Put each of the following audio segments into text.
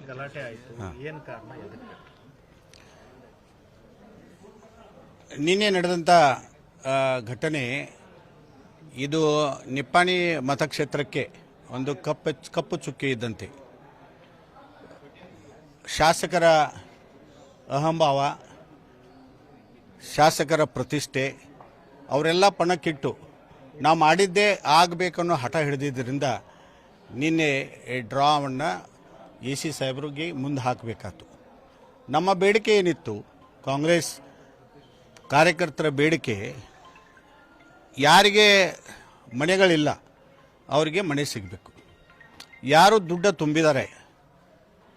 ಗಲಾಟೆ ಆಯಿತು, ಏನು ಕಾರಣ? ನಿನ್ನೆ ನಡೆದಂಥ ಘಟನೆ ಇದು ನಿಪ್ಪಾಣಿ ಮತಕ್ಷೇತ್ರಕ್ಕೆ ಒಂದು ಕಪ್ಪು ಚುಕ್ಕೆ ಇದ್ದಂತೆ. ಶಾಸಕರ ಅಹಂಭಾವ, ಶಾಸಕರ ಪ್ರತಿಷ್ಠೆ ಅವರೆಲ್ಲ ಪಣಕ್ಕಿಟ್ಟು ನಾವು ಮಾಡಿದ್ದೇ ಆಗಬೇಕನ್ನೋ ಹಠ ಹಿಡಿದಿದ್ದರಿಂದ ನಿನ್ನೆ ಡ್ರಾವನ್ನು AC ಸಾಹೇಬ್ರಿಗೆ ಮುಂದೆ ಹಾಕಬೇಕಾಯ್ತು. ನಮ್ಮ ಬೇಡಿಕೆ ಏನಿತ್ತು, ಕಾಂಗ್ರೆಸ್ ಕಾರ್ಯಕರ್ತರ ಬೇಡಿಕೆ, ಯಾರಿಗೆ ಮನೆಗಳಿಲ್ಲ ಅವರಿಗೆ ಮನೆ ಸಿಗಬೇಕು. ಯಾರು ದುಡ್ಡು ತುಂಬಿದ್ದಾರೆ,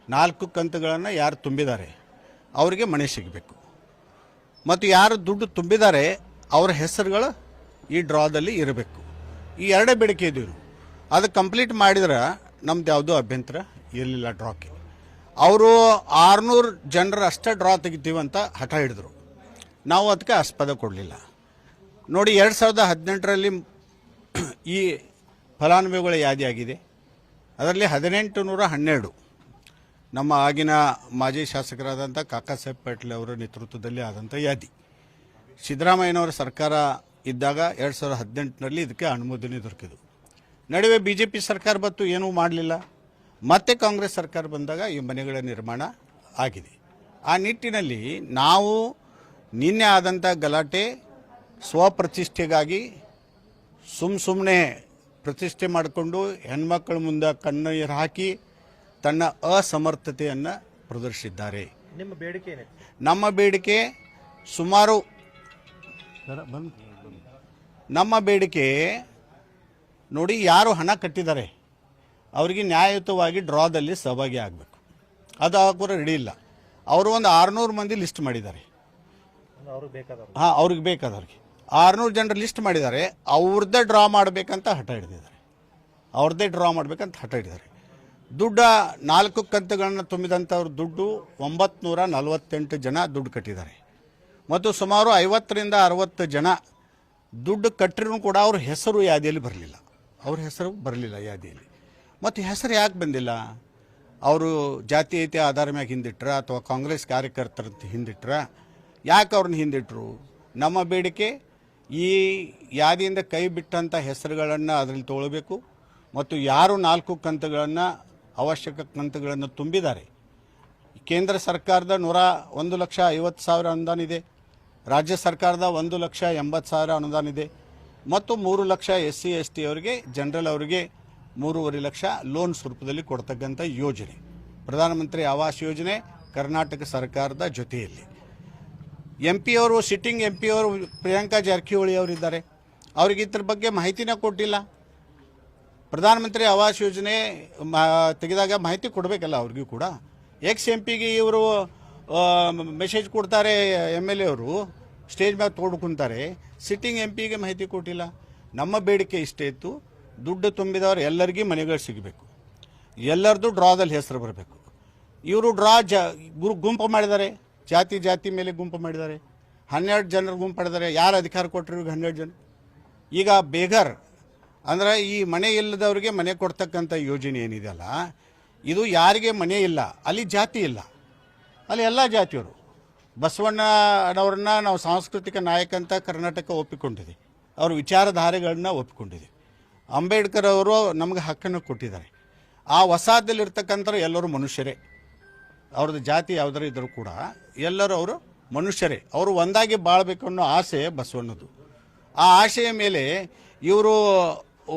4 ಕಂತುಗಳನ್ನು ಯಾರು ತುಂಬಿದ್ದಾರೆ ಅವರಿಗೆ ಮನೆ ಸಿಗಬೇಕು. ಮತ್ತು ಯಾರು ದುಡ್ಡು ತುಂಬಿದ್ದಾರೆ ಅವರ ಹೆಸರುಗಳು ಈ ಡ್ರಾದಲ್ಲಿ ಇರಬೇಕು. ಈ ಎರಡೇ ಬೇಡಿಕೆ ಇದ್ದೀವಿ. ಅದು ಕಂಪ್ಲೀಟ್ ಮಾಡಿದ್ರೆ ನಮ್ದು ಯಾವುದೂ ಅಭ್ಯಂತರ ಇರಲಿಲ್ಲ ಡ್ರಾಕ್ಕೆ. ಅವರು 600 ಜನರ ಅಷ್ಟೇ ಡ್ರಾ ತೆಗಿತೀವಿ ಅಂತ ಹಠ ಹಿಡಿದ್ರು. ನಾವು ಅದಕ್ಕೆ ಆಸ್ಪದ ಕೊಡಲಿಲ್ಲ. ನೋಡಿ, 2018ರಲ್ಲಿ ಈ ಫಲಾನುಭವಿಗಳ ಯಾದಿ ಆಗಿದೆ. ಅದರಲ್ಲಿ 1812 ನಮ್ಮ ಆಗಿನ ಮಾಜಿ ಶಾಸಕರಾದಂಥ ಕಾಕಾ ಸಾಹೇಬ್ ಪಾಟೀಲ್ ಅವರ ನೇತೃತ್ವದಲ್ಲಿ ಆದಂಥ ಯಾದಿ. ಸಿದ್ದರಾಮಯ್ಯನವರ ಸರ್ಕಾರ ಇದ್ದಾಗ 2018ರಲ್ಲಿ ಇದಕ್ಕೆ ಅನುಮೋದನೆ ದೊರಕಿದ್ದು. ನಡುವೆ BJP ಸರ್ಕಾರ ಬಂತು, ಏನೂ ಮಾಡಲಿಲ್ಲ. ಮತ್ತೆ ಕಾಂಗ್ರೆಸ್ ಸರ್ಕಾರ ಬಂದಾಗ ಈ ಮನೆಗಳ ನಿರ್ಮಾಣ ಆಗಿದೆ. ಆ ನಿಟ್ಟಿನಲ್ಲಿ ನಾವು ನಿನ್ನೆ ಆದಂಥ ಗಲಾಟೆ ಸ್ವಪ್ರತಿಷ್ಠೆಗಾಗಿ ಸುಮ್ಮನೆ ಪ್ರತಿಷ್ಠೆ ಮಾಡಿಕೊಂಡು ಹೆಣ್ಮಕ್ಳ ಮುಂದೆ ಕಣ್ಣೀರು ಹಾಕಿ ತನ್ನ ಅಸಮರ್ಥತೆಯನ್ನು ಪ್ರದರ್ಶಿಸಿದ್ದಾರೆ. ನಿಮ್ಮ ಬೇಡಿಕೆ ಏನಿದೆ? ನಮ್ಮ ಬೇಡಿಕೆ ಸುಮಾರು ನಮ್ಮ ಬೇಡಿಕೆ ನೋಡಿ, ಯಾರು ಹಣ ಕಟ್ಟಿದ್ದಾರೆ ಅವರಿಗೆ ನ್ಯಾಯಯುತವಾಗಿ ಡ್ರಾದಲ್ಲಿ ಸಹಭಾಗಿ ಆಗಬೇಕು. ಅದು ಕೂಡ ರೆಡಿ ಇಲ್ಲ. ಅವರು ಒಂದು 600 ಮಂದಿ ಲಿಸ್ಟ್ ಮಾಡಿದ್ದಾರೆ. ಹಾಂ, ಅವ್ರಿಗೆ ಬೇಕಾದವ್ರಿಗೆ 600 ಜನರ ಲಿಸ್ಟ್ ಮಾಡಿದ್ದಾರೆ. ಅವ್ರದ್ದೇ ಡ್ರಾ ಮಾಡಬೇಕಂತ ಹಠ ಹಿಡಿದಿದ್ದಾರೆ. ದುಡ್ಡು 4 ಕಂತುಗಳನ್ನು ತುಂಬಿದಂಥವ್ರ ದುಡ್ಡು 948 ಜನ ದುಡ್ಡು ಕಟ್ಟಿದ್ದಾರೆ. ಮತ್ತು ಸುಮಾರು 50ರಿಂದ 60 ಜನ ದುಡ್ಡು ಕಟ್ಟಿರೂ ಕೂಡ ಅವ್ರ ಹೆಸರು ಯಾದಿಯಲ್ಲಿ ಬರಲಿಲ್ಲ ಯಾದಿಯಲ್ಲಿ. ಮತ್ತು ಹೆಸರು ಯಾಕೆ ಬಂದಿಲ್ಲ? ಅವರು ಜಾತೀಯತೆ ಆಧಾರ ಮ್ಯಾಗ ಹಿಂದಿಟ್ರ ಅಥವಾ ಕಾಂಗ್ರೆಸ್ ಕಾರ್ಯಕರ್ತರಂತ ಹಿಂದಿಟ್ರ? ಯಾಕೆ ಅವ್ರನ್ನ ಹಿಂದಿಟ್ರು? ನಮ್ಮ ಬೇಡಿಕೆ, ಈ ಯಾದಿಯಿಂದ ಕೈ ಬಿಟ್ಟಂಥ ಹೆಸರುಗಳನ್ನು ಅದರಲ್ಲಿ ತೊಗೊಳ್ಬೇಕು. ಮತ್ತು ಯಾರು 4 ಕಂತುಗಳನ್ನು ಅವಶ್ಯಕ ಕಂತುಗಳನ್ನು ತುಂಬಿದ್ದಾರೆ, ಕೇಂದ್ರ ಸರ್ಕಾರದ 1,50,000 ಅನುದಾನ ಇದೆ, ರಾಜ್ಯ ಸರ್ಕಾರದ 1,80,000 ಅನುದಾನ ಇದೆ, ಮತ್ತು 3 ಲಕ್ಷ SC ST ಅವರಿಗೆ, ಜನರಲ್ ಅವರಿಗೆ 3.5 ಲಕ್ಷ ಲೋನ್ ಸ್ವರೂಪದಲ್ಲಿ ಕೊಡ್ತಕ್ಕಂಥ ಯೋಜನೆ, ಪ್ರಧಾನಮಂತ್ರಿ ಆವಾಸ್ ಯೋಜನೆ ಕರ್ನಾಟಕ ಸರ್ಕಾರದ ಜೊತೆಯಲ್ಲಿ. MP ಅವರು, ಸಿಟ್ಟಿಂಗ್ MP ಅವರು ಪ್ರಿಯಾಂಕಾ ಜಾರಕಿಹೊಳಿ ಅವರಿದ್ದಾರೆ, ಅವ್ರಿಗೆ ಇದ್ರ ಬಗ್ಗೆ ಮಾಹಿತಿನ ಕೊಟ್ಟಿಲ್ಲ. ಪ್ರಧಾನಮಂತ್ರಿ ಆವಾಸ್ ಯೋಜನೆ ತೆಗೆದಾಗ ಮಾಹಿತಿ ಕೊಡಬೇಕಲ್ಲ ಅವ್ರಿಗೂ ಕೂಡ. MP ಗೆ ಇವರು ಮೆಸೇಜ್ ಕೊಡ್ತಾರೆ, MLA ಅವರು ಸ್ಟೇಜ್ ಮ್ಯಾಗ ತೊಗೊಂಡ್ಕೊಂತಾರೆ, ಸಿಟ್ಟಿಂಗ್ MP ಗೆ ಮಾಹಿತಿ ಕೊಟ್ಟಿಲ್ಲ. ನಮ್ಮ ಬೇಡಿಕೆ ಇಷ್ಟೇ ಇತ್ತು, ದುಡ್ಡು ತುಂಬಿದವರು ಎಲ್ಲರಿಗೂ ಮನೆಗಳು ಸಿಗಬೇಕು, ಎಲ್ಲರದ್ದು ಡ್ರಾದಲ್ಲಿ ಹೆಸರು ಬರಬೇಕು. ಇವರು ಡ್ರಾ ಗುಂಪು ಮಾಡಿದ್ದಾರೆ, ಜಾತಿ ಮೇಲೆ ಗುಂಪು ಮಾಡಿದ್ದಾರೆ, 12 ಜನರ ಗುಂಪು ಮಾಡಿದ್ದಾರೆ. ಯಾರು ಅಧಿಕಾರ ಕೊಟ್ಟರು? 12 ಜನ. ಈಗ ಬೇಗರ್ ಅಂದರೆ ಈ ಮನೆ ಇಲ್ಲದವ್ರಿಗೆ ಮನೆ ಕೊಡ್ತಕ್ಕಂಥ ಯೋಜನೆ ಏನಿದೆಯಲ್ಲ, ಇದು ಯಾರಿಗೆ ಮನೆ ಇಲ್ಲ, ಅಲ್ಲಿ ಜಾತಿ ಇಲ್ಲ, ಅಲ್ಲಿ ಎಲ್ಲ ಜಾತಿಯವರು. ಬಸವಣ್ಣನವ್ರನ್ನ ನಾವು ಸಾಂಸ್ಕೃತಿಕ ನಾಯಕ ಅಂತ ಕರ್ನಾಟಕ ಒಪ್ಪಿಕೊಂಡಿದೆ, ಅವ್ರ ವಿಚಾರಧಾರೆಗಳನ್ನ ಒಪ್ಪಿಕೊಂಡಿದೆ. ಅಂಬೇಡ್ಕರ್ ಅವರು ನಮಗೆ ಹಕ್ಕನ್ನು ಕೊಟ್ಟಿದ್ದಾರೆ. ಆ ವಸಾಹತದಲ್ಲಿರ್ತಕ್ಕಂಥವ್ರು ಎಲ್ಲರೂ ಮನುಷ್ಯರೇ, ಅವ್ರದ್ದು ಜಾತಿ ಯಾವುದಾರು ಇದ್ದರೂ ಕೂಡ ಎಲ್ಲರೂ ಅವರು ಮನುಷ್ಯರೇ. ಅವರು ಒಂದಾಗಿ ಬಾಳಬೇಕು ಅನ್ನೋ ಆಸೆ ಬಸವಣ್ಣದು. ಆ ಆಶೆಯ ಮೇಲೆ ಇವರು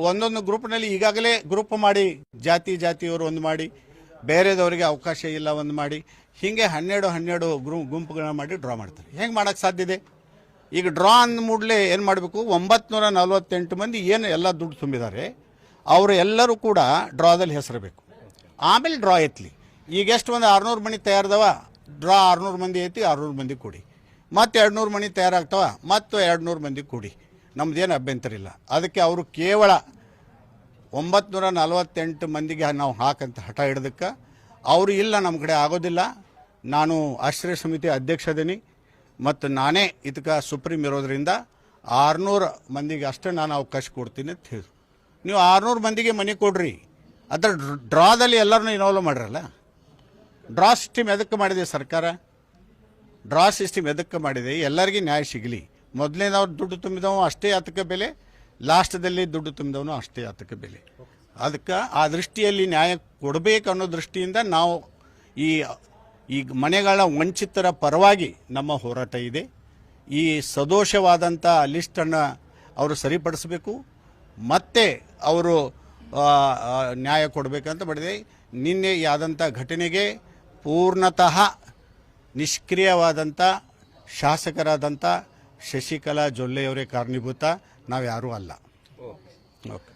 ಒಂದೊಂದು ಗ್ರೂಪ್ನಲ್ಲಿ ಈಗಾಗಲೇ ಗ್ರೂಪ್ ಮಾಡಿ, ಜಾತಿಯವರು ಒಂದು ಮಾಡಿ, ಬೇರೆದವರಿಗೆ ಅವಕಾಶ ಇಲ್ಲ ಒಂದು ಮಾಡಿ, ಹೀಗೆ 12 ಗುಂಪುಗಳನ್ನ ಮಾಡಿ ಡ್ರಾ ಮಾಡ್ತಾರೆ. ಹೆಂಗೆ ಮಾಡೋಕ್ಕೆ ಸಾಧ್ಯ ಇದೆ? ಈಗ ಡ್ರಾ ಅಂದ ಮೂಡಲೇ ಏನು ಮಾಡಬೇಕು? 948 ಮಂದಿ ಏನು ಎಲ್ಲ ದುಡ್ಡು ತುಂಬಿದ್ದಾರೆ ಅವರು ಎಲ್ಲರೂ ಕೂಡ ಡ್ರಾದಲ್ಲಿ ಹೆಸರಬೇಕು. ಆಮೇಲೆ ಡ್ರಾ ಎತ್ತಲಿ. ಈಗ ಎಷ್ಟು ಒಂದು 600 ಮನೆ ತಯಾರದವ, ಡ್ರಾ 600 ಮಂದಿ ಐತಿ, 600 ಮಂದಿ ಕೊಡಿ. ಮತ್ತು 200 ಮನೆ ತಯಾರಾಗ್ತವ, ಮತ್ತು 200 ಮಂದಿ ಕೊಡಿ. ನಮ್ದೇನು ಅಭ್ಯಂತರ ಇಲ್ಲ. ಅದಕ್ಕೆ ಅವರು ಕೇವಲ 948 ಮಂದಿಗೆ ನಾವು ಹಾಕಂತ ಹಠ ಹಿಡ್ದಕ್ಕೆ ಅವರು ಇಲ್ಲ, ನಮ್ಮ ಕಡೆ ಆಗೋದಿಲ್ಲ, ನಾನು ಆಶ್ರಯ ಸಮಿತಿ ಅಧ್ಯಕ್ಷ ಅದೀನಿ ಮತ್ತು ನಾನೇ ಇದಕ್ಕೆ ಸುಪ್ರೀಂ ಇರೋದ್ರಿಂದ 600 ಮಂದಿಗೆ ಅಷ್ಟೇ ನಾನು ಅವಕಾಶ ಕೊಡ್ತೀನಿ ಅಂತ ಹೇಳಿದ್ರು. ನೀವು 600 ಮಂದಿಗೆ ಮನೆ ಕೊಡ್ರಿ, ಅದರ ಡ್ರಾದಲ್ಲಿ ಎಲ್ಲರನ್ನೂ ಇನ್ವಾಲ್ವ್ ಮಾಡ್ರಲ್ಲ. ಡ್ರಾ ಸಿಸ್ಟಮ್ ಎದಕ್ಕೆ ಮಾಡಿದೆ ಸರ್ಕಾರ? ಡ್ರಾ ಸಿಸ್ಟಮ್ ಎದಕ್ಕೆ ಮಾಡಿದೆ? ಎಲ್ಲರಿಗೂ ನ್ಯಾಯ ಸಿಗಲಿ. ಮೊದಲನೇದವ್ರು ದುಡ್ಡು ತುಂಬಿದವ ಅಷ್ಟೇ ಅದಕ್ಕೆ ಬೆಲೆ, ಲಾಸ್ಟದಲ್ಲಿ ದುಡ್ಡು ತುಂಬಿದವನು ಅಷ್ಟೇ ಅದಕ್ಕೆ ಬೆಲೆ. ಅದಕ್ಕೆ ಆ ದೃಷ್ಟಿಯಲ್ಲಿ ನ್ಯಾಯ ಕೊಡಬೇಕು ಅನ್ನೋ ದೃಷ್ಟಿಯಿಂದ ನಾವು ಈ ಮನೆಗಳ ವಂಚಿತರ ಪರವಾಗಿ ನಮ್ಮ ಹೋರಾಟ ಇದೆ. ಈ ಸದೋಷವಾದಂಥ ಲಿಸ್ಟನ್ನು ಅವರು ಸರಿಪಡಿಸಬೇಕು, ಮತ್ತೆ ಅವರು ನ್ಯಾಯ ಕೊಡಬೇಕಂತ ಮಾಡಿದೆ. ನಿನ್ನೆ ಆದಂಥ ಘಟನೆಗೆ ಪೂರ್ಣತಃ ನಿಷ್ಕ್ರಿಯವಾದಂಥ ಶಾಸಕರಾದಂಥ ಶಶಿಕಲಾ ಜೊಲ್ಲೆಯವರೇ ಕಾರಣೀಭೂತ, ನಾವು ಯಾರೂ ಅಲ್ಲ. ಓಕೆ.